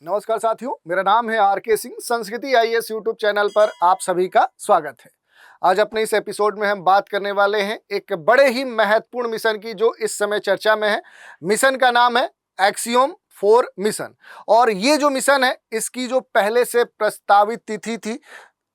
नमस्कार साथियों, मेरा नाम है आर.के. सिंह। संस्कृति आईएएस यूट्यूब चैनल पर आप सभी का स्वागत है। आज अपने इस एपिसोड में हम बात करने वाले हैं एक बड़े ही महत्वपूर्ण मिशन की जो इस समय चर्चा में है। मिशन का नाम है एक्सियोम 4 मिशन। और ये जो मिशन है इसकी जो पहले से प्रस्तावित तिथि थी,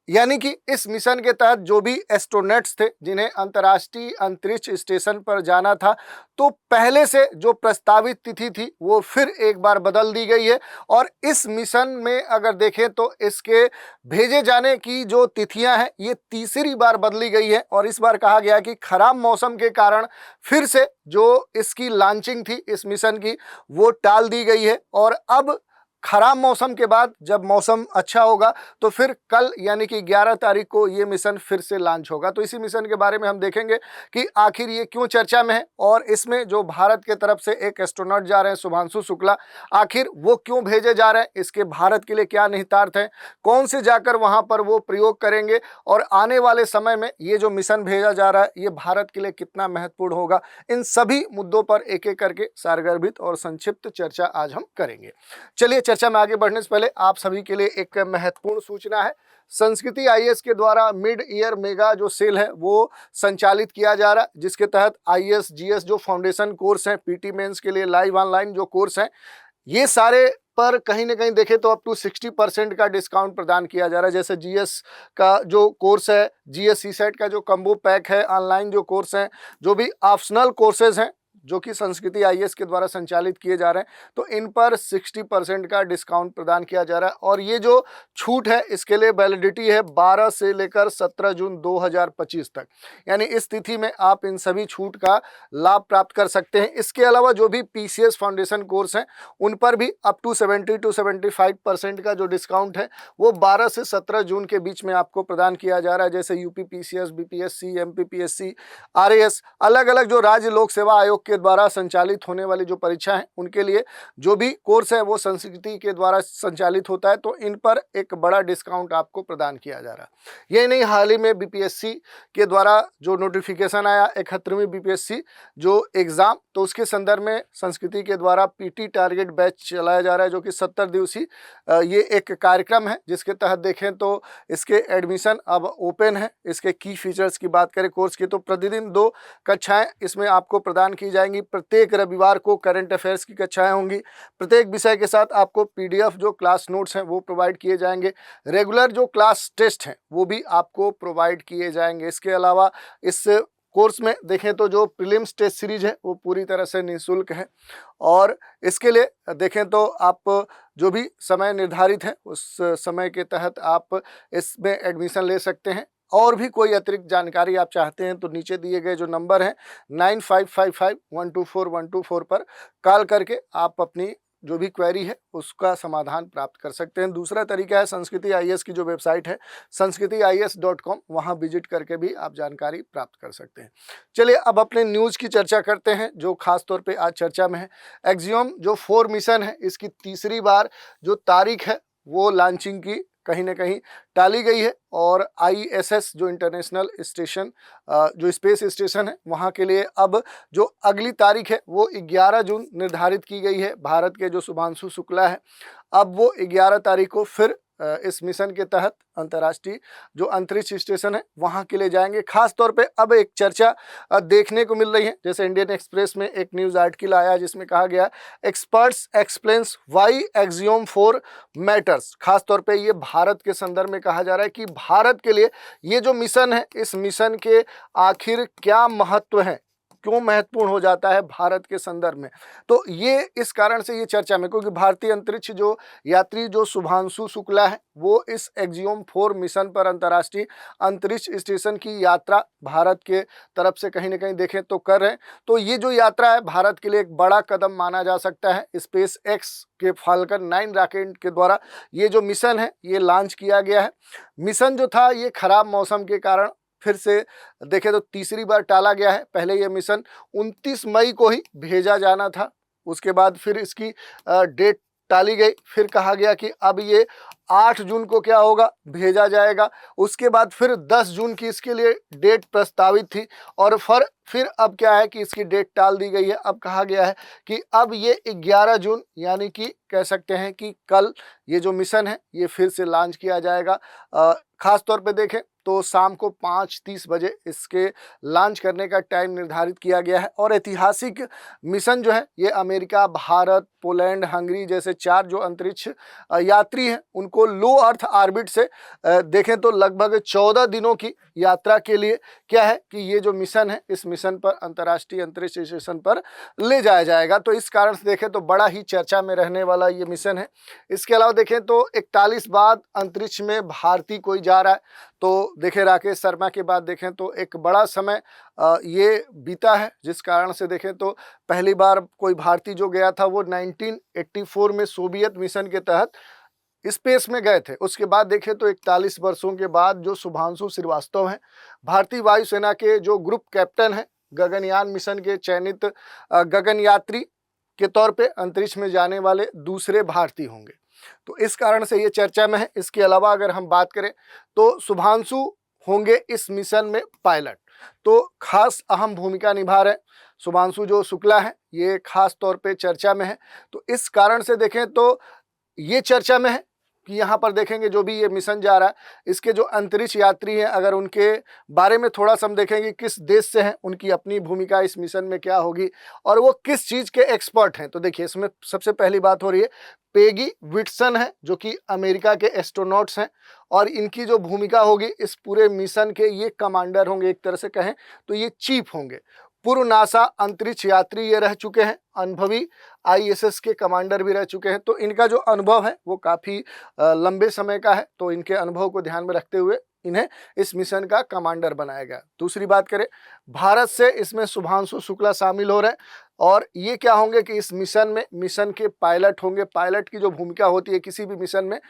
यानी कि इस मिशन के तहत जो भी एस्ट्रोनॉट्स थे जिन्हें अंतर्राष्ट्रीय अंतरिक्ष स्टेशन पर जाना था, तो पहले से जो प्रस्तावित तिथि थी वो फिर एक बार बदल दी गई है। और इस मिशन में अगर देखें तो इसके भेजे जाने की जो तिथियां हैं ये तीसरी बार बदली गई है। और इस बार कहा गया कि खराब मौसम के कारण फिर से जो इसकी लॉन्चिंग थी इस मिशन की वो टाल दी गई है। और अब खराब मौसम के बाद जब मौसम अच्छा होगा तो फिर कल यानी कि 11 तारीख को ये मिशन फिर से लॉन्च होगा। तो इसी मिशन के बारे में हम देखेंगे कि आखिर ये क्यों चर्चा में है और इसमें जो भारत के तरफ से एक एस्ट्रोनॉट जा रहे हैं शुभांशु शुक्ला, आखिर वो क्यों भेजे जा रहे हैं, इसके भारत के लिए क्या निहितार्थ है, कौन से जाकर वहां पर वो प्रयोग करेंगे और आने वाले समय में ये जो मिशन भेजा जा रहा है ये भारत के लिए कितना महत्वपूर्ण होगा। इन सभी मुद्दों पर एक एक करके सारगर्भित और संक्षिप्त चर्चा आज हम करेंगे। चलिए, चर्चा में आगे बढ़ने से पहले आप सभी के लिए एक महत्वपूर्ण सूचना है। संस्कृति आईएएस के द्वारा मिड ईयर मेगा जो सेल है वो संचालित किया जा रहा है, जिसके तहत आईएएस जीएस जो फाउंडेशन कोर्स हैं, पीटी मेंस के लिए लाइव ऑनलाइन जो कोर्स हैं, ये सारे पर कहीं ना कहीं देखें तो अप टू 60% का डिस्काउंट प्रदान किया जा रहा है। जैसे जीएस का जो कोर्स है, जीएस सीसेट का जो कम्बो पैक है, ऑनलाइन जो कोर्स हैं, जो भी ऑप्शनल कोर्सेज हैं जो कि संस्कृति आईएएस के द्वारा संचालित किए जा रहे हैं, तो इन पर 60% का डिस्काउंट प्रदान किया जा रहा है। और ये जो छूट है इसके लिए वैलिडिटी है 12 से लेकर 17 जून 2025 तक, यानी इस तिथि में आप इन सभी छूट का लाभ प्राप्त कर सकते हैं। इसके अलावा जो भी पीसीएस फाउंडेशन कोर्स हैं उन पर भी अप टू 70 to 75% का जो डिस्काउंट है वो 12 से 17 जून के बीच में आपको प्रदान किया जा रहा है। जैसे UP PCS, BPSC, MPPSC, RAS, अलग अलग जो राज्य लोक सेवा आयोग के द्वारा संचालित होने वाली जो परीक्षा है उनके लिए जो भी कोर्स है वो संस्कृति के द्वारा संचालित होता है, तो इन पर एक बड़ा डिस्काउंट आपको प्रदान किया जा रहा है। यही नहीं, हाल ही में बीपीएससी के द्वारा जो नोटिफिकेशन आया 71वीं बीपीएससी जो एग्जाम, तो उसके संदर्भ में संस्कृति के द्वारा पीटी टारगेट बैच चलाया जा रहा है, जो कि 70 दिवसीय ये एक कार्यक्रम है, जिसके तहत देखें तो इसके एडमिशन अब ओपन है। इसके की फीचर्स की बात करें कोर्स की, तो प्रतिदिन 2 कक्षाएं इसमें आपको प्रदान की जाएंगी। प्रत्येक रविवार को करंट अफेयर्स की कक्षाएं होंगी। प्रत्येक विषय के साथ आपको पीडीएफ जो क्लास नोट्स हैं वो प्रोवाइड किए जाएंगे। रेगुलर जो क्लास टेस्ट हैं वो भी आपको प्रोवाइड किए जाएंगे। इसके अलावा इस कोर्स में देखें तो जो प्रीलिम्स टेस्ट सीरीज है वो पूरी तरह से निःशुल्क है। और इसके लिए देखें तो आप जो भी समय निर्धारित है उस समय के तहत आप इसमें एडमिशन ले सकते हैं। और भी कोई अतिरिक्त जानकारी आप चाहते हैं तो नीचे दिए गए जो नंबर हैं 9555124124 पर कॉल करके आप अपनी जो भी क्वेरी है उसका समाधान प्राप्त कर सकते हैं। दूसरा तरीका है संस्कृति आईएएस की जो वेबसाइट है sanskrithiias.com, वहां विजिट करके भी आप जानकारी प्राप्त कर सकते हैं। चलिए, अब अपने न्यूज़ की चर्चा करते हैं जो खास तौर पे आज चर्चा में है। एक्सियोम जो 4 मिशन है इसकी तीसरी बार जो तारीख है वो लॉन्चिंग की कहीं ना कहीं टाली गई है। और आईएसएस जो इंटरनेशनल स्टेशन जो स्पेस स्टेशन है वहाँ के लिए अब जो अगली तारीख है वो 11 जून निर्धारित की गई है। भारत के जो शुभांशु शुक्ला है अब वो 11 तारीख को फिर इस मिशन के तहत अंतर्राष्ट्रीय जो अंतरिक्ष स्टेशन है वहाँ के लिए जाएंगे। खास तौर पे अब एक चर्चा देखने को मिल रही है। जैसे इंडियन एक्सप्रेस में एक न्यूज़ आर्टिकल आया जिसमें कहा गया experts explains why axiom 4 matters. खास तौर पे ये भारत के संदर्भ में कहा जा रहा है कि भारत के लिए ये जो मिशन है इस मिशन के आखिर क्या महत्व है, क्यों महत्वपूर्ण हो जाता है भारत के संदर्भ में। तो ये इस कारण से ये चर्चा में, क्योंकि भारतीय अंतरिक्ष जो यात्री जो शुभांशु शुक्ला है वो इस एक्सियोम 4 मिशन पर अंतर्राष्ट्रीय अंतरिक्ष स्टेशन की यात्रा भारत के तरफ से कहीं ना कहीं देखें तो कर रहे हैं। तो ये जो यात्रा है भारत के लिए एक बड़ा कदम माना जा सकता है। स्पेस एक्स के फाल्कन 9 रॉकेट के द्वारा ये जो मिशन है ये लॉन्च किया गया है। मिशन जो था ये खराब मौसम के कारण फिर से देखें तो तीसरी बार टाला गया है। पहले ये मिशन 29 मई को ही भेजा जाना था, उसके बाद फिर इसकी डेट टाली गई, फिर कहा गया कि अब ये 8 जून को क्या होगा, भेजा जाएगा। उसके बाद फिर 10 जून की इसके लिए डेट प्रस्तावित थी और फिर अब क्या है कि इसकी डेट टाल दी गई है। अब कहा गया है कि अब ये 11 जून यानी कि कह सकते हैं कि कल ये जो मिशन है ये फिर से लॉन्च किया जाएगा। खास तौर पे देखें तो शाम को 5:30 बजे इसके लॉन्च करने का टाइम निर्धारित किया गया है। और ऐतिहासिक मिशन जो है ये अमेरिका, भारत, पोलैंड, हंगरी जैसे 4 जो अंतरिक्ष यात्री हैं उनको लो अर्थ ऑर्बिट से देखें तो लगभग 14 दिनों की यात्रा के लिए क्या है कि ये जो मिशन है इस मिशन पर अंतर्राष्ट्रीय अंतरिक्ष स्टेशन पर ले जाया जाएगा। तो इस कारण से देखें तो बड़ा ही चर्चा में रहने वाला ये मिशन है। इसके अलावा देखें तो 41 बाद अंतरिक्ष में भारतीय कोई जा रहा है। तो देखें राकेश शर्मा के बाद देखें तो एक बड़ा समय ये बीता है, जिस कारण से देखें तो पहली बार कोई भारतीय जो गया था वो 1984 में सोवियत मिशन के तहत स्पेस में गए थे। उसके बाद देखें तो 41 वर्षों के बाद जो शुभांशु श्रीवास्तव हैं, भारतीय वायुसेना के जो ग्रुप कैप्टन हैं, गगनयान मिशन के चयनित गगनयात्री के तौर पे अंतरिक्ष में जाने वाले दूसरे भारतीय होंगे। तो इस कारण से ये चर्चा में है। इसके अलावा अगर हम बात करें तो शुभांशु होंगे इस मिशन में पायलट, तो खास अहम भूमिका निभा रहे शुभांशु जो शुक्ला है, ये खास तौर पे चर्चा में है। तो इस कारण से देखें तो ये चर्चा में है कि यहाँ पर देखेंगे जो भी ये मिशन जा रहा है इसके जो अंतरिक्ष यात्री हैं अगर उनके बारे में थोड़ा सा हम देखेंगे किस देश से हैं, उनकी अपनी भूमिका इस मिशन में क्या होगी और वो किस चीज़ के एक्सपर्ट हैं। तो देखिए इसमें सबसे पहली बात हो रही है पेगी विटसन है जो कि अमेरिका के एस्ट्रोनॉट्स हैं और इनकी जो भूमिका होगी इस पूरे मिशन के ये कमांडर होंगे, एक तरह से कहें तो ये चीफ होंगे। पूर्व नासा अंतरिक्ष यात्री ये रह चुके हैं, अनुभवी आईएसएस के कमांडर भी रह चुके हैं। तो इनका जो अनुभव है वो काफ़ी लंबे समय का है। तो इनके अनुभव को ध्यान में रखते हुए इन्हें इस मिशन का कमांडर बनाया गया। दूसरी बात करें भारत से इसमें शुभांशु शुक्ला शामिल हो रहे हैं और ये क्या होंगे कि इस मिशन में मिशन के पायलट होंगे। पायलट की जो भूमिका होती है किसी भी मिशन में,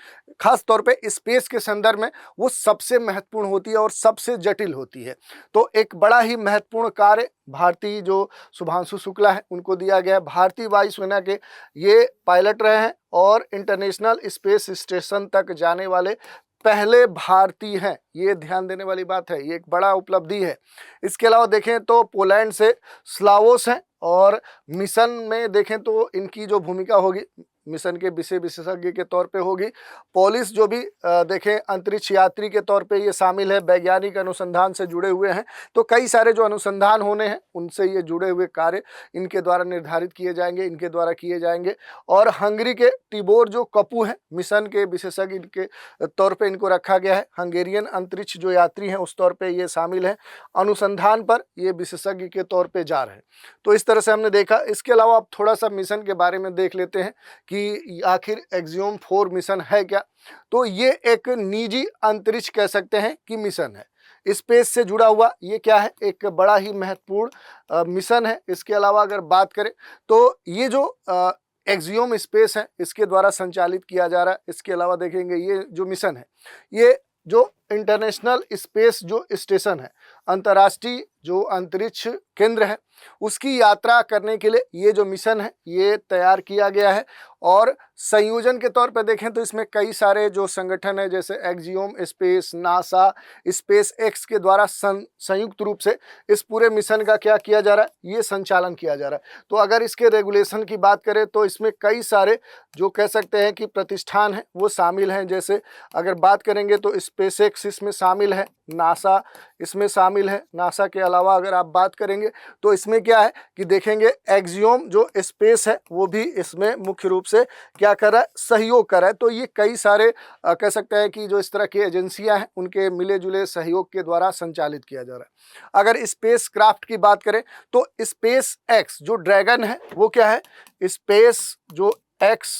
खास तौर पे स्पेस के संदर्भ में, वो सबसे महत्वपूर्ण होती है और सबसे जटिल होती है। तो एक बड़ा ही महत्वपूर्ण कार्य भारतीय जो शुभांशु शुक्ला है उनको दिया गया है। भारतीय वायुसेना के ये पायलट रहे हैं और इंटरनेशनल स्पेस स्टेशन तक जाने वाले पहले भारतीय हैं। ये ध्यान देने वाली बात है, ये एक बड़ा उपलब्धि है। इसके अलावा देखें तो पोलैंड से स्लावोस हैं और मिशन में देखें तो इनकी जो भूमिका होगी मिशन के विषय विशेषज्ञ के तौर पे होगी। पोलिस जो भी देखें अंतरिक्ष यात्री के तौर पे ये शामिल है, वैज्ञानिक अनुसंधान से जुड़े हुए हैं। तो कई सारे जो अनुसंधान होने हैं उनसे ये जुड़े हुए कार्य इनके द्वारा निर्धारित किए जाएंगे, इनके द्वारा किए जाएंगे। और हंगरी के टिबोर जो कपू हैं मिशन के विशेषज्ञ के तौर पर इनको रखा गया है। हंगेरियन अंतरिक्ष जो यात्री हैं उस तौर पर ये शामिल हैं, अनुसंधान पर ये विशेषज्ञ के तौर पर जा रहे हैं। तो इस तरह से हमने देखा। इसके अलावा आप थोड़ा सा मिशन के बारे में देख लेते हैं कि आखिर एक्सियोम 4 मिशन है क्या। तो ये एक निजी अंतरिक्ष कह सकते हैं कि मिशन है, स्पेस से जुड़ा हुआ ये क्या है, एक बड़ा ही महत्वपूर्ण मिशन है। इसके अलावा अगर बात करें तो ये जो एक्सियोम स्पेस है इसके द्वारा संचालित किया जा रहा है। इसके अलावा देखेंगे ये जो मिशन है ये जो इंटरनेशनल स्पेस जो स्टेशन है, अंतर्राष्ट्रीय जो अंतरिक्ष केंद्र है, उसकी यात्रा करने के लिए ये जो मिशन है ये तैयार किया गया है। और संयोजन के तौर पर देखें तो इसमें कई सारे जो संगठन है जैसे axiom space, NASA, space x के द्वारा संयुक्त रूप से इस पूरे मिशन का क्या किया जा रहा है, ये संचालन किया जा रहा है। तो अगर इसके रेगुलेशन की बात करें तो इसमें कई सारे जो कह सकते हैं कि प्रतिष्ठान हैं वो शामिल हैं। जैसे अगर बात करेंगे तो स्पेस एक्स इसमें शामिल है, नासा इसमें शामिल है। नासा के अलावा अगर आप बात करेंगे तो इसमें क्या है कि देखेंगे एक्सियोम जो स्पेस है वो भी इसमें मुख्य रूप से क्या कर रहा है, सहयोग कर रहा है। तो ये कई सारे कह सकते हैं कि जो इस तरह की एजेंसियां हैं उनके मिले जुले सहयोग के द्वारा संचालित किया जा रहा है। अगर स्पेस क्राफ्ट की बात करें तो स्पेस एक्स जो ड्रैगन है वो क्या है, स्पेस जो एक्स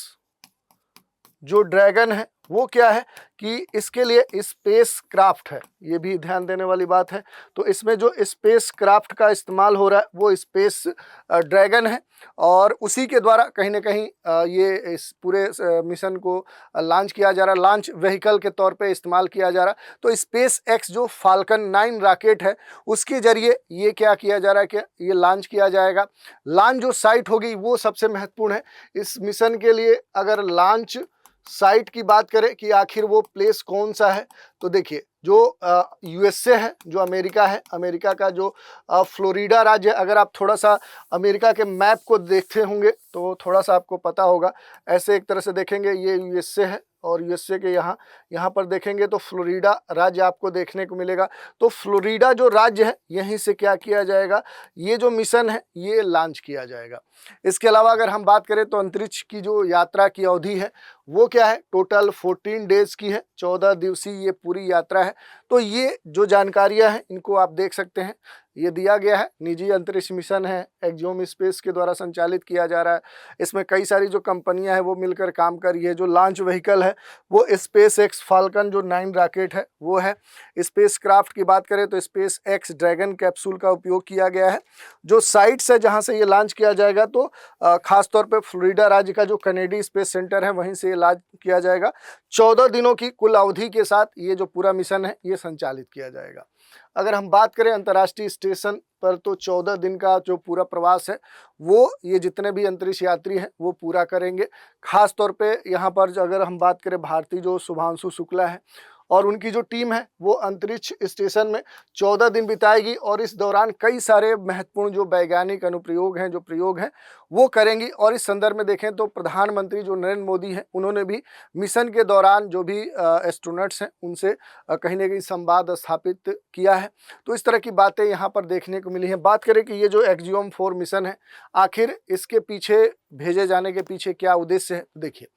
जो ड्रैगन है वो क्या है कि इसके लिए स्पेस क्राफ्ट है, ये भी ध्यान देने वाली बात है। तो इसमें जो स्पेस क्राफ्ट का इस्तेमाल हो रहा है वो स्पेस ड्रैगन है, और उसी के द्वारा कहीं ना कहीं ये इस पूरे मिशन को लॉन्च किया जा रहा है, लॉन्च व्हीकल के तौर पे इस्तेमाल किया जा रहा है। तो स्पेस एक्स जो फाल्कन 9 रॉकेट है उसके जरिए ये क्या किया जा रहा है कि ये लॉन्च किया जाएगा। लॉन्च जो साइट होगी वो सबसे महत्वपूर्ण है इस मिशन के लिए। अगर लॉन्च साइट की बात करें कि आखिर वो प्लेस कौन सा है, तो देखिए जो यूएसए है, जो अमेरिका है, अमेरिका का जो फ्लोरिडा राज्य है, अगर आप थोड़ा सा अमेरिका के मैप को देखते होंगे तो थोड़ा सा आपको पता होगा। ऐसे एक तरह से देखेंगे ये यूएसए है, और यूएसए के यहाँ पर देखेंगे तो फ्लोरिडा राज्य आपको देखने को मिलेगा। तो फ्लोरिडा जो राज्य है यहीं से क्या किया जाएगा, ये जो मिशन है ये लॉन्च किया जाएगा। इसके अलावा अगर हम बात करें तो अंतरिक्ष की जो यात्रा की अवधि है वो क्या है, टोटल 14 डेज की है, 14 दिवसीय ये पूरी यात्रा है। तो ये जो जानकारियां हैं इनको आप देख सकते हैं, ये दिया गया है। निजी अंतरिक्ष मिशन है, एक्जियोम स्पेस के द्वारा संचालित किया जा रहा है। इसमें कई सारी जो कंपनियां हैं वो मिलकर काम कर रही है। जो लॉन्च व्हीकल है वो स्पेस एक्स फाल्कन जो 9 रॉकेट है वो है। स्पेस क्राफ्ट की बात करें तो स्पेस एक्स ड्रैगन कैप्सूल का उपयोग किया गया है। जो साइट्स है जहां से ये लॉन्च किया जाएगा तो खासतौर पर फ्लोरिडा राज्य का जो कैनेडी स्पेस सेंटर है वहीं से लॉन्च किया जाएगा। 14 दिनों की कुल अवधि के साथ ये जो पूरा मिशन है ये संचालित किया जाएगा। अगर हम बात करें अंतर्राष्ट्रीय स्टेशन पर तो 14 दिन का जो पूरा प्रवास है वो ये जितने भी अंतरिक्ष यात्री हैं वो पूरा करेंगे। खास तौर पे यहाँ पर अगर हम बात करें भारतीय जो शुभांशु शुक्ला है और उनकी जो टीम है वो अंतरिक्ष स्टेशन में 14 दिन बिताएगी, और इस दौरान कई सारे महत्वपूर्ण जो वैज्ञानिक अनुप्रयोग हैं, जो प्रयोग हैं वो करेंगी। और इस संदर्भ में देखें तो प्रधानमंत्री जो नरेंद्र मोदी हैं उन्होंने भी मिशन के दौरान जो भी एस्ट्रोनॉट्स हैं उनसे कहीं ना कहीं संवाद स्थापित किया है। तो इस तरह की बातें यहाँ पर देखने को मिली हैं। बात करें कि ये जो एक्जियोम 4 मिशन है आखिर इसके पीछे भेजे जाने के पीछे क्या उद्देश्य है, देखिए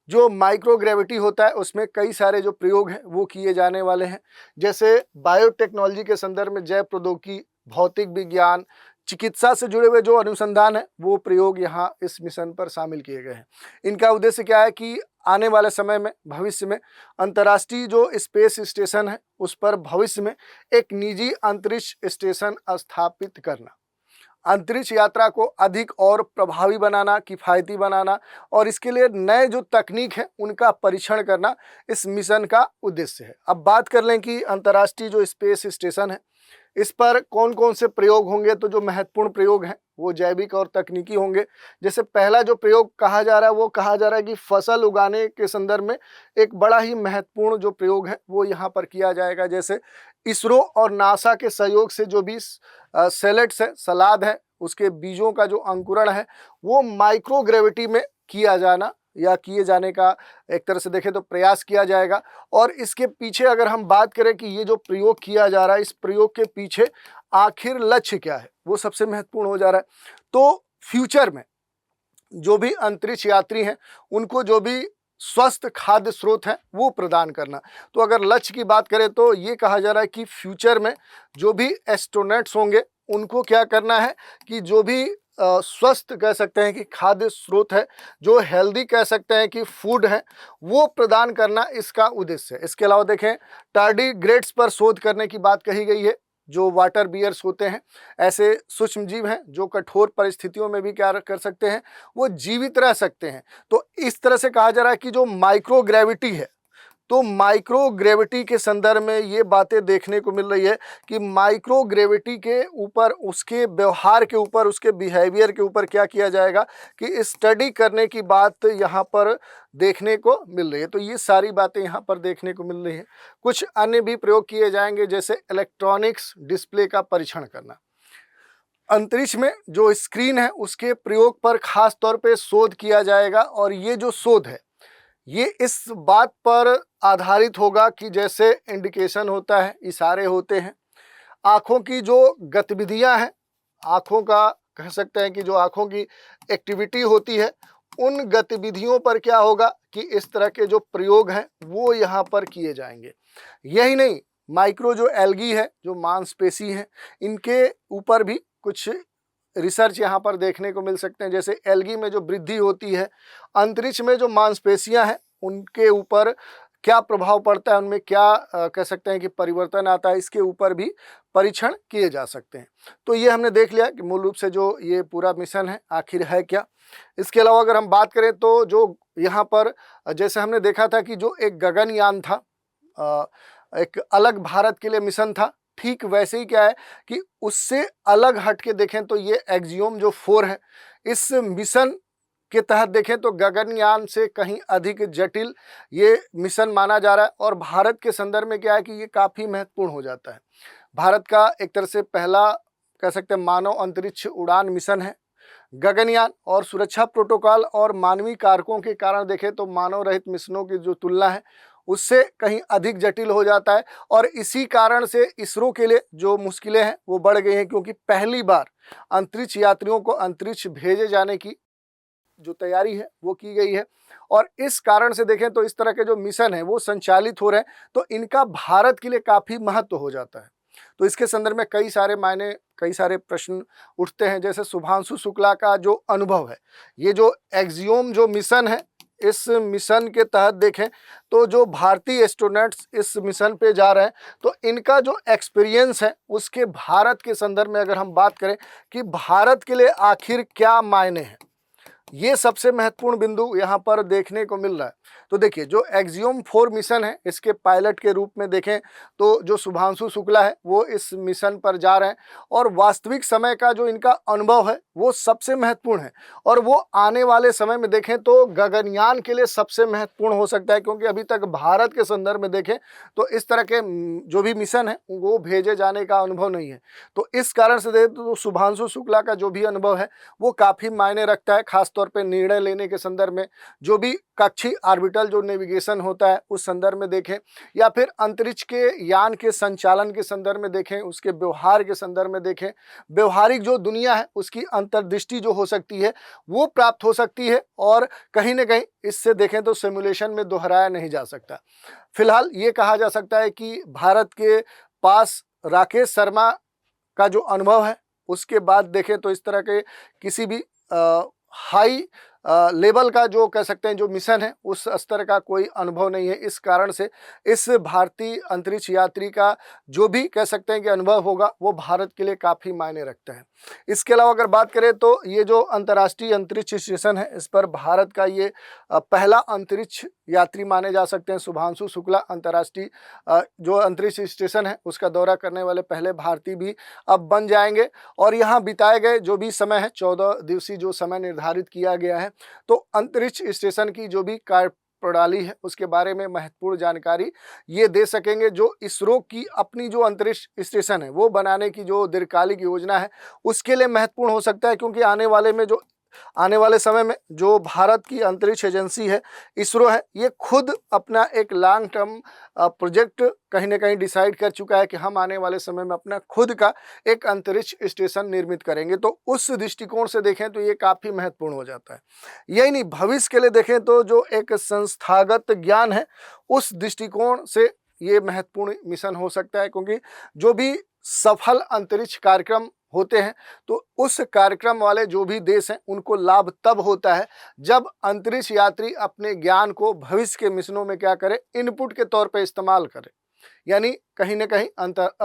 जो माइक्रोग्रेविटी होता है उसमें कई सारे जो प्रयोग हैं वो किए जाने वाले हैं। जैसे बायोटेक्नोलॉजी के संदर्भ में जैव प्रौद्योगिकी, भौतिक विज्ञान, चिकित्सा से जुड़े हुए जो अनुसंधान है वो प्रयोग यहाँ इस मिशन पर शामिल किए गए हैं। इनका उद्देश्य क्या है कि आने वाले समय में, भविष्य में अंतर्राष्ट्रीय जो स्पेस स्टेशन है उस पर भविष्य में एक निजी अंतरिक्ष स्टेशन स्थापित करना, अंतरिक्ष यात्रा को अधिक और प्रभावी बनाना, किफ़ायती बनाना, और इसके लिए नए जो तकनीक है उनका परीक्षण करना इस मिशन का उद्देश्य है। अब बात कर लें कि अंतर्राष्ट्रीय जो स्पेस स्टेशन है इस पर कौन कौन से प्रयोग होंगे, तो जो महत्वपूर्ण प्रयोग हैं वो जैविक और तकनीकी होंगे। जैसे पहला जो प्रयोग कहा जा रहा है वो कहा जा रहा है कि फसल उगाने के संदर्भ में एक बड़ा ही महत्वपूर्ण जो प्रयोग है वो यहाँ पर किया जाएगा। जैसे इसरो और नासा के सहयोग से जो भी सेलेट्स है, सलाद है, उसके बीजों का जो अंकुरण है वो माइक्रोग्रेविटी में किया जाना या किए जाने का एक तरह से देखें तो प्रयास किया जाएगा। और इसके पीछे अगर हम बात करें कि ये जो प्रयोग किया जा रहा है इस प्रयोग के पीछे आखिर लक्ष्य क्या है वो सबसे महत्वपूर्ण हो जा रहा है। तो फ्यूचर में जो भी अंतरिक्ष यात्री हैं उनको जो भी स्वस्थ खाद्य स्रोत है वो प्रदान करना। तो अगर लक्ष्य की बात करें तो ये कहा जा रहा है कि फ्यूचर में जो भी एस्ट्रोनॉट्स होंगे उनको क्या करना है कि जो भी स्वस्थ कह सकते हैं कि खाद्य स्रोत है, जो हेल्दी कह सकते हैं कि फूड है, वो प्रदान करना इसका उद्देश्य है। इसके अलावा देखें टार्डिग्रेड्स पर शोध करने की बात कही गई है। जो वाटर बियर्स होते हैं, ऐसे सूक्ष्म जीव हैं जो कठोर परिस्थितियों में भी क्या कर सकते हैं, वो जीवित रह सकते हैं। तो इस तरह से कहा जा रहा है कि जो माइक्रोग्रेविटी है, तो माइक्रोग्रेविटी के संदर्भ में ये बातें देखने को मिल रही है कि माइक्रोग्रेविटी के ऊपर, उसके व्यवहार के ऊपर, उसके बिहेवियर के ऊपर क्या किया जाएगा कि स्टडी करने की बात यहाँ पर देखने को मिल रही है। तो ये सारी बातें यहाँ पर देखने को मिल रही हैं। कुछ अन्य भी प्रयोग किए जाएंगे जैसे इलेक्ट्रॉनिक्स डिस्प्ले का परीक्षण करना। अंतरिक्ष में जो स्क्रीन है उसके प्रयोग पर खास तौर पे शोध किया जाएगा, और ये जो शोध है ये इस बात पर आधारित होगा कि जैसे इंडिकेशन होता है, इशारे होते हैं, आँखों की जो गतिविधियां हैं, आँखों का कह सकते हैं कि जो आँखों की एक्टिविटी होती है, उन गतिविधियों पर क्या होगा कि इस तरह के जो प्रयोग हैं वो यहाँ पर किए जाएंगे। यही नहीं, माइक्रो जो एल्गी है, जो मांसपेशी हैं, इनके ऊपर भी कुछ रिसर्च यहाँ पर देखने को मिल सकते हैं। जैसे एल्गी में जो वृद्धि होती है, अंतरिक्ष में जो मांसपेशियां हैं उनके ऊपर क्या प्रभाव पड़ता है, उनमें क्या कह सकते हैं कि परिवर्तन आता है, इसके ऊपर भी परीक्षण किए जा सकते हैं। तो ये हमने देख लिया कि मूल रूप से जो ये पूरा मिशन है आखिर है क्या। इसके अलावा अगर हम बात करें तो जो यहाँ पर जैसे हमने देखा था कि जो एक गगनयान था, एक अलग भारत के लिए मिशन था, ठीक वैसे ही क्या है कि उससे अलग हट के देखें तो ये एक्सियोम जो 4 है, इस मिशन के तहत देखें तो गगनयान से कहीं अधिक जटिल ये मिशन माना जा रहा है। और भारत के संदर्भ में क्या है कि ये काफ़ी महत्वपूर्ण हो जाता है। भारत का एक तरह से पहला कह सकते हैं मानव अंतरिक्ष उड़ान मिशन है। गगनयान और सुरक्षा प्रोटोकॉल और मानवीय कारकों के कारण देखें तो मानव रहित मिशनों की जो तुलना है उससे कहीं अधिक जटिल हो जाता है। और इसी कारण से इसरो के लिए जो मुश्किलें हैं वो बढ़ गई हैं, क्योंकि पहली बार अंतरिक्ष यात्रियों को अंतरिक्ष भेजे जाने की जो तैयारी है वो की गई है। और इस कारण से देखें तो इस तरह के जो मिशन है वो संचालित हो रहे हैं, तो इनका भारत के लिए काफ़ी महत्व हो जाता है। तो इसके संदर्भ में कई सारे प्रश्न उठते हैं। जैसे शुभांशु शुक्ला का जो अनुभव है, ये जो एक्सियोम जो मिशन है, इस मिशन के तहत देखें तो जो भारतीय एस्ट्रोनॉट्स इस मिशन पे जा रहे हैं, तो इनका जो एक्सपीरियंस है उसके भारत के संदर्भ में अगर हम बात करें कि भारत के लिए आखिर क्या मायने हैं, ये सबसे महत्वपूर्ण बिंदु यहाँ पर देखने को मिल रहा है। तो देखिए जो एक्सियोम 4 मिशन है, इसके पायलट के रूप में देखें तो जो शुभांशु शुक्ला है वो इस मिशन पर जा रहे हैं। और वास्तविक समय का जो इनका अनुभव है वो सबसे महत्वपूर्ण है, और वो आने वाले समय में देखें तो गगनयान के लिए सबसे महत्वपूर्ण हो सकता है, क्योंकि अभी तक भारत के संदर्भ में देखें तो इस तरह के जो भी मिशन है वो भेजे जाने का अनुभव नहीं है। तो इस कारण से देखें तो शुभांशु शुक्ला का जो भी अनुभव है वो काफ़ी मायने रखता है, खासतौर पर निर्णय लेने के संदर्भ में। जो भी कक्षीय ऑर्बिटल जो नेविगेशन होता है उस संदर्भ में देखें, या फिर अंतरिक्ष के यान के संचालन के संदर्भ में देखें, उसके व्यवहार के संदर्भ में देखें, व्यवहारिक जो दुनिया है उसकी अंतर्दृष्टि जो हो सकती है वो प्राप्त हो सकती है। और कहीं ना कहीं इससे देखें तो सिमुलेशन में दोहराया नहीं जा सकता। फिलहाल ये कहा जा सकता है कि भारत के पास राकेश शर्मा का जो अनुभव है उसके बाद देखें तो इस तरह के किसी भी हाई लेवल का जो कह सकते हैं जो मिशन है उस स्तर का कोई अनुभव नहीं है। इस कारण से इस भारतीय अंतरिक्ष यात्री का जो भी कह सकते हैं कि अनुभव होगा वो भारत के लिए काफ़ी मायने रखता है। इसके अलावा अगर बात करें तो ये जो अंतर्राष्ट्रीय अंतरिक्ष स्टेशन है, इस पर भारत का ये पहला अंतरिक्ष यात्री माने जा सकते हैं। शुभांशु शुक्ला अंतर्राष्ट्रीय जो अंतरिक्ष स्टेशन है उसका दौरा करने वाले पहले भारतीय भी अब बन जाएंगे। और यहाँ बिताए गए जो भी समय है, 14 दिवसीय जो समय निर्धारित किया गया है, तो अंतरिक्ष स्टेशन की जो भी कार्य प्रणाली है उसके बारे में महत्वपूर्ण जानकारी ये दे सकेंगे। जो इसरो की अपनी जो अंतरिक्ष स्टेशन है वो बनाने की जो दीर्घकालिक योजना है उसके लिए महत्वपूर्ण हो सकता है, क्योंकि आने वाले समय में जो भारत की अंतरिक्ष एजेंसी है इसरो है, ये खुद अपना एक लॉन्ग टर्म प्रोजेक्ट कहीं ना कहीं डिसाइड कर चुका है कि हम आने वाले समय में अपना खुद का एक अंतरिक्ष स्टेशन निर्मित करेंगे। तो उस दृष्टिकोण से देखें तो ये काफ़ी महत्वपूर्ण हो जाता है। यही नहीं, भविष्य के लिए देखें तो जो एक संस्थागत ज्ञान है उस दृष्टिकोण से ये महत्वपूर्ण मिशन हो सकता है, क्योंकि जो भी सफल अंतरिक्ष कार्यक्रम होते हैं तो उस कार्यक्रम वाले जो भी देश हैं उनको लाभ तब होता है जब अंतरिक्ष यात्री अपने ज्ञान को भविष्य के मिशनों में क्या करे, इनपुट के तौर पे इस्तेमाल करे, यानी कहीं ना कहीं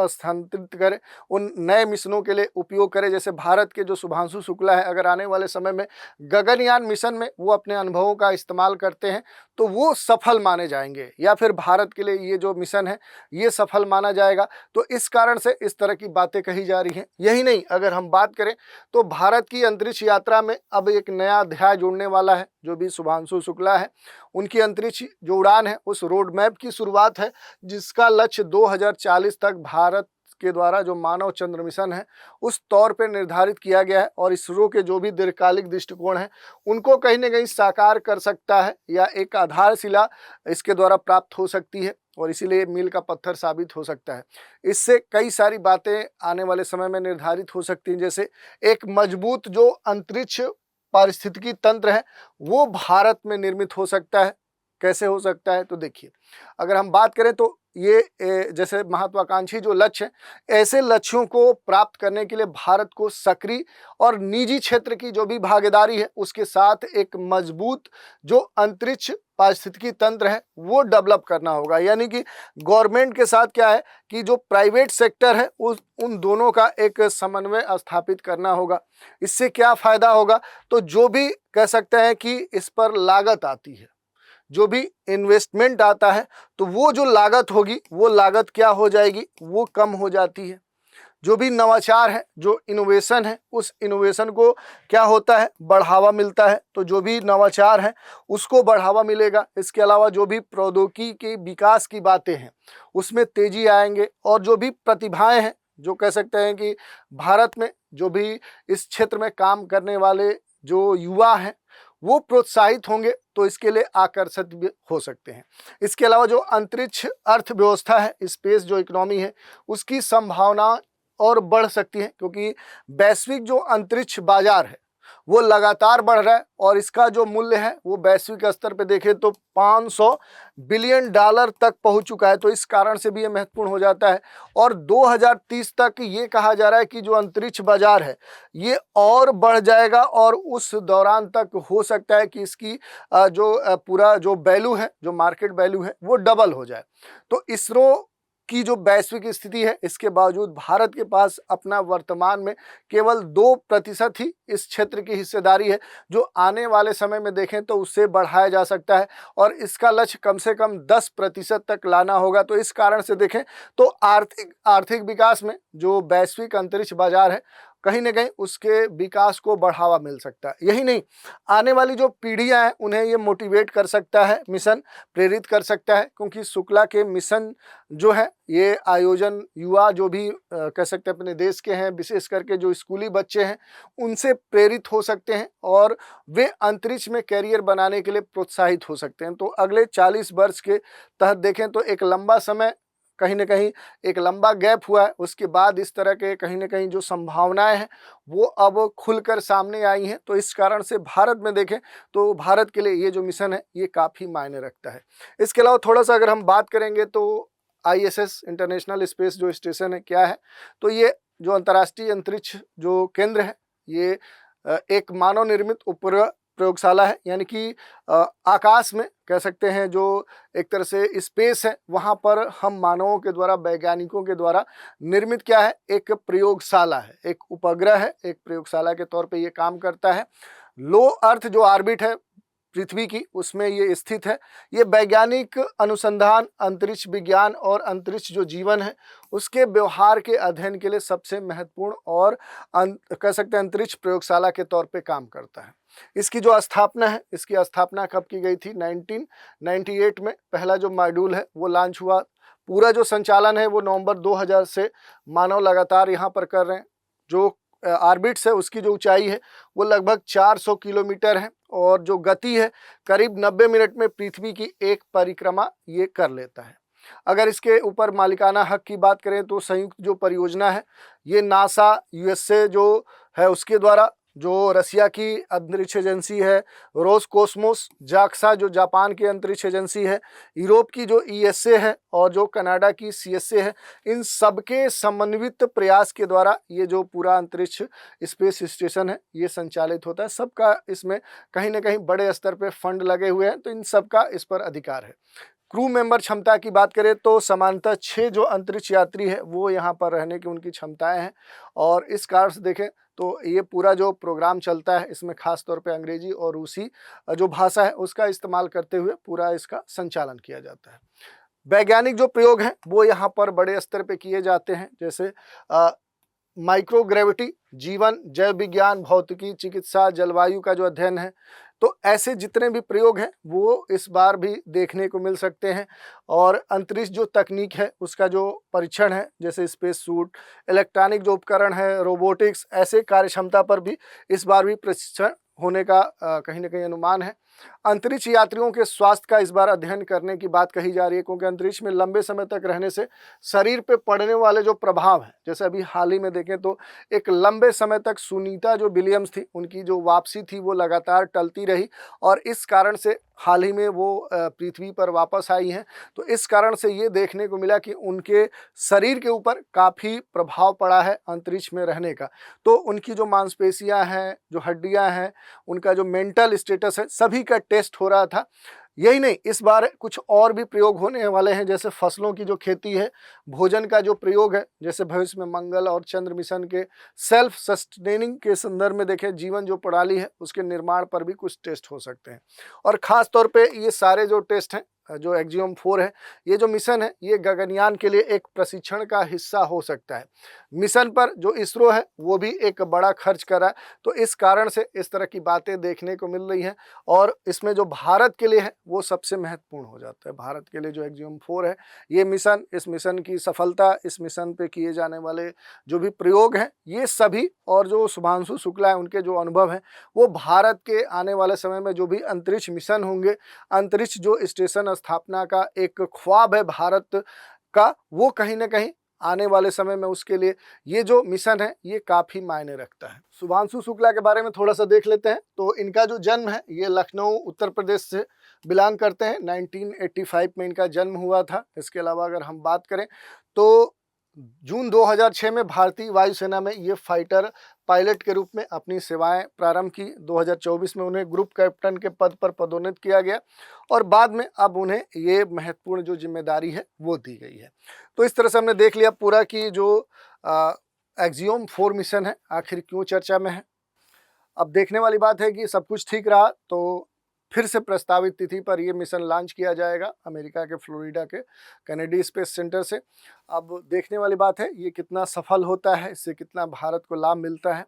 स्थानांतरित करे, उन नए मिशनों के लिए उपयोग करे। जैसे भारत के जो शुभांशु शुक्ला है, अगर आने वाले समय में गगनयान मिशन में वो अपने अनुभवों का इस्तेमाल करते हैं तो वो सफल माने जाएंगे, या फिर भारत के लिए ये जो मिशन है ये सफल माना जाएगा। तो इस कारण से इस तरह की बातें कही जा रही हैं। यही नहीं, अगर हम बात करें तो भारत की अंतरिक्ष यात्रा में अब एक नया अध्याय जुड़ने वाला है। जो भी शुभांशु शुक्ला है उनकी अंतरिक्ष जो उड़ान है उस रोड मैप की शुरुआत है, जिसका लक्ष्य 2040 तक भारत के द्वारा जो मानव चंद्र मिशन है उस तौर पे निर्धारित किया गया है। और इसरो के जो भी दीर्घकालिक दृष्टिकोण है उनको कहीं ना कहीं साकार कर सकता है, या एक आधारशिला इसके द्वारा प्राप्त हो सकती है, और इसीलिए मील का पत्थर साबित हो सकता है। इससे कई सारी बातें आने वाले समय में निर्धारित हो सकती हैं। जैसे एक मजबूत जो अंतरिक्ष पारिस्थितिकी तंत्र है वो भारत में निर्मित हो सकता है। कैसे हो सकता है, तो देखिए अगर हम बात करें तो ये जैसे महत्वाकांक्षी जो लक्ष्य है, ऐसे लक्ष्यों को प्राप्त करने के लिए भारत को सक्रिय और निजी क्षेत्र की जो भी भागीदारी है उसके साथ एक मजबूत जो अंतरिक्ष पारिस्थितिकी तंत्र है वो डेवलप करना होगा। यानी कि गवर्नमेंट के साथ क्या है कि जो प्राइवेट सेक्टर है उन दोनों का एक समन्वय स्थापित करना होगा। इससे क्या फ़ायदा होगा, तो जो भी कह सकते हैं कि इस पर लागत आती है, जो भी इन्वेस्टमेंट आता है, तो वो जो लागत होगी वो लागत क्या हो जाएगी, वो कम हो जाती है। जो भी नवाचार है, जो इनोवेशन है, उस इनोवेशन को क्या होता है, बढ़ावा मिलता है। तो जो भी नवाचार है उसको बढ़ावा मिलेगा। इसके अलावा जो भी प्रौद्योगिकी के विकास की बातें हैं उसमें तेजी आएंगे, और जो भी प्रतिभाएं हैं, जो कह सकते हैं कि भारत में जो भी इस क्षेत्र में काम करने वाले जो युवा हैं वो प्रोत्साहित होंगे, तो इसके लिए आकर्षित भी हो सकते हैं। इसके अलावा जो अंतरिक्ष अर्थव्यवस्था है, स्पेस जो इकोनॉमी है, उसकी संभावना और बढ़ सकती है, क्योंकि वैश्विक जो अंतरिक्ष बाजार है वो लगातार बढ़ रहा है, और इसका जो मूल्य है वो वैश्विक स्तर पे देखें तो $500 बिलियन तक पहुंच चुका है। तो इस कारण से भी ये महत्वपूर्ण हो जाता है। और 2030 तक ये कहा जा रहा है कि जो अंतरिक्ष बाजार है ये और बढ़ जाएगा, और उस दौरान तक हो सकता है कि इसकी पूरा जो वैल्यू है, जो मार्केट वैल्यू है, वो डबल हो जाए। तो इसरो की जो वैश्विक स्थिति है, इसके बावजूद भारत के पास अपना वर्तमान में केवल 2% ही इस क्षेत्र की हिस्सेदारी है, जो आने वाले समय में देखें तो उससे बढ़ाया जा सकता है, और इसका लक्ष्य कम से कम 10% तक लाना होगा। तो इस कारण से देखें तो आर्थिक विकास में जो वैश्विक अंतरिक्ष बाजार है, कहीं ना कहीं उसके विकास को बढ़ावा मिल सकता है। यही नहीं, आने वाली जो पीढ़ियां हैं उन्हें ये मोटिवेट कर सकता है, मिशन प्रेरित कर सकता है, क्योंकि शुक्ला के मिशन जो है ये आयोजन युवा जो भी कह सकते हैं अपने देश के हैं, विशेष करके जो स्कूली बच्चे हैं, उनसे प्रेरित हो सकते हैं, और वे अंतरिक्ष में कैरियर बनाने के लिए प्रोत्साहित हो सकते हैं। तो अगले 40 वर्ष के तहत देखें तो एक लंबा समय, कहीं ना कहीं एक लंबा गैप हुआ है, उसके बाद इस तरह के कहीं ना कहीं जो संभावनाएं हैं वो अब खुलकर सामने आई हैं। तो इस कारण से भारत में देखें तो भारत के लिए ये जो मिशन है ये काफ़ी मायने रखता है। इसके अलावा थोड़ा सा अगर हम बात करेंगे तो ISS इंटरनेशनल स्पेस जो स्टेशन है क्या है, तो ये जो अंतर्राष्ट्रीय अंतरिक्ष जो केंद्र है ये एक मानव निर्मित उपग्रह प्रयोगशाला है। यानी कि आकाश में कह सकते हैं जो एक तरह से स्पेस है, वहाँ पर हम मानवों के द्वारा, वैज्ञानिकों के द्वारा निर्मित क्या है, एक प्रयोगशाला है, एक उपग्रह है, एक प्रयोगशाला के तौर पे ये काम करता है। लो अर्थ जो ऑर्बिट है पृथ्वी की, उसमें ये स्थित है। ये वैज्ञानिक अनुसंधान, अंतरिक्ष विज्ञान और अंतरिक्ष जो जीवन है उसके व्यवहार के अध्ययन के लिए सबसे महत्वपूर्ण और कह सकते हैं अंतरिक्ष प्रयोगशाला के तौर पे काम करता है। इसकी जो स्थापना है, इसकी स्थापना कब की गई थी, 1998 में पहला जो मॉड्यूल है वो लॉन्च हुआ। पूरा जो संचालन है वो नवंबर 2000 से मानव लगातार यहाँ पर कर रहे हैं। जो ऑर्बिट्स है उसकी जो ऊंचाई है वो लगभग 400 किलोमीटर है, और जो गति है करीब 90 मिनट में पृथ्वी की एक परिक्रमा ये कर लेता है। अगर इसके ऊपर मालिकाना हक की बात करें तो संयुक्त जो परियोजना है ये नासा USA जो है उसके द्वारा, जो रसिया की अंतरिक्ष एजेंसी है रोसकोस्मोस, जाक्सा जो जापान की अंतरिक्ष एजेंसी है, यूरोप की जो ESA है, और जो कनाडा की CSA है, इन सबके समन्वित प्रयास के द्वारा ये जो पूरा अंतरिक्ष स्पेस स्टेशन है ये संचालित होता है। सबका इसमें कहीं ना कहीं बड़े स्तर पे फंड लगे हुए हैं, तो इन सबका इस पर अधिकार है। क्रू मेंबर क्षमता की बात करें तो सामान्यतः 6 जो अंतरिक्ष यात्री है वो यहाँ पर रहने की उनकी क्षमताएं हैं, और इस कारण से देखें तो ये पूरा जो प्रोग्राम चलता है इसमें खास तौर पे अंग्रेजी और रूसी जो भाषा है उसका इस्तेमाल करते हुए पूरा इसका संचालन किया जाता है। वैज्ञानिक जो प्रयोग हैं वो यहाँ पर बड़े स्तर पे किए जाते हैं, जैसे माइक्रोग्रेविटी, जीवन, जैव विज्ञान, भौतिकी, चिकित्सा, जलवायु का जो अध्ययन है, तो ऐसे जितने भी प्रयोग हैं वो इस बार भी देखने को मिल सकते हैं। और अंतरिक्ष जो तकनीक है उसका जो परीक्षण है, जैसे स्पेस सूट, इलेक्ट्रॉनिक जो उपकरण है, रोबोटिक्स, ऐसे कार्यक्षमता पर भी इस बार भी प्रशिक्षण होने का कहीं ना कहीं अनुमान है। अंतरिक्ष यात्रियों के स्वास्थ्य का इस बार अध्ययन करने की बात कही जा रही है, क्योंकि अंतरिक्ष में लंबे समय तक रहने से शरीर पे पड़ने वाले जो प्रभाव हैं, जैसे अभी हाल ही में देखें तो एक लंबे समय तक सुनीता जो विलियम्स थी उनकी जो वापसी थी वो लगातार टलती रही, और इस कारण से हाल ही में वो पृथ्वी पर वापस आई हैं। तो इस कारण से ये देखने को मिला कि उनके शरीर के ऊपर काफ़ी प्रभाव पड़ा है अंतरिक्ष में रहने का। तो उनकी जो मांसपेशियां हैं, जो हड्डियां हैं, उनका जो मेंटल स्टेटस है, सभी का टेस्ट हो रहा था। यही नहीं, इस बार कुछ और भी प्रयोग होने वाले हैं, जैसे फसलों की जो खेती है, भोजन का जो प्रयोग है, जैसे भविष्य में मंगल और चंद्र मिशन के सेल्फ सस्टेनिंग के संदर्भ में देखें, जीवन जो प्रणाली है उसके निर्माण पर भी कुछ टेस्ट हो सकते हैं। और ख़ास तौर पे ये सारे जो टेस्ट हैं, जो एक्जियोम 4 है, ये जो मिशन है, ये गगनयान के लिए एक प्रशिक्षण का हिस्सा हो सकता है। मिशन पर जो इसरो है वो भी एक बड़ा खर्च कर रहा है, तो इस कारण से इस तरह की बातें देखने को मिल रही हैं। और इसमें जो भारत के लिए है वो सबसे महत्वपूर्ण हो जाता है। भारत के लिए जो एक्जियोम 4 है, ये मिशन, इस मिशन की सफलता, इस मिशन पे किए जाने वाले जो भी प्रयोग हैं, ये सभी, और जो शुभांशु शुक्ला है उनके जो अनुभव हैं, वो भारत के आने वाले समय में जो भी अंतरिक्ष मिशन होंगे, अंतरिक्ष जो स्टेशन स्थापना का एक ख्वाब है भारत का, वो कहीं ना कहीं आने वाले समय में उसके लिए ये जो मिशन है ये काफ़ी मायने रखता है। शुभांशु शुक्ला के बारे में थोड़ा सा देख लेते हैं। तो इनका जो जन्म है, ये लखनऊ उत्तर प्रदेश से बिलोंग करते हैं। 1985 में इनका जन्म हुआ था। इसके अलावा अगर हम बात करें तो जून 2006 में भारतीय वायुसेना में ये फाइटर पायलट के रूप में अपनी सेवाएं प्रारंभ की। 2024 में उन्हें ग्रुप कैप्टन के पद पर पदोन्नत किया गया और बाद में अब उन्हें ये महत्वपूर्ण जो जिम्मेदारी है वो दी गई है। तो इस तरह से हमने देख लिया पूरा कि जो एक्जियोम 4 मिशन है आखिर क्यों चर्चा में है। अब देखने वाली बात है कि सब कुछ ठीक रहा तो फिर से प्रस्तावित तिथि पर यह मिशन लॉन्च किया जाएगा अमेरिका के फ्लोरिडा के कैनेडी स्पेस सेंटर से। अब देखने वाली बात है ये कितना सफल होता है, इससे कितना भारत को लाभ मिलता है।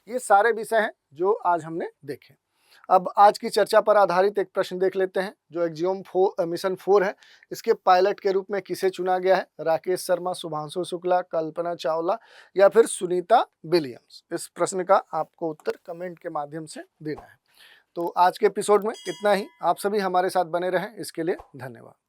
ये सारे विषय हैं जो आज हमने देखे। अब आज की चर्चा पर आधारित एक प्रश्न देख लेते हैं। जो एक्जियोम 4 मिशन 4 है, इसके पायलट के रूप में किसे चुना गया है? राकेश शर्मा, शुभांशु शुक्ला, कल्पना चावला या फिर सुनीता विलियम्स? इस प्रश्न का आपको उत्तर कमेंट के माध्यम से देना है। तो आज के एपिसोड में इतना ही। आप सभी हमारे साथ बने रहें, इसके लिए धन्यवाद।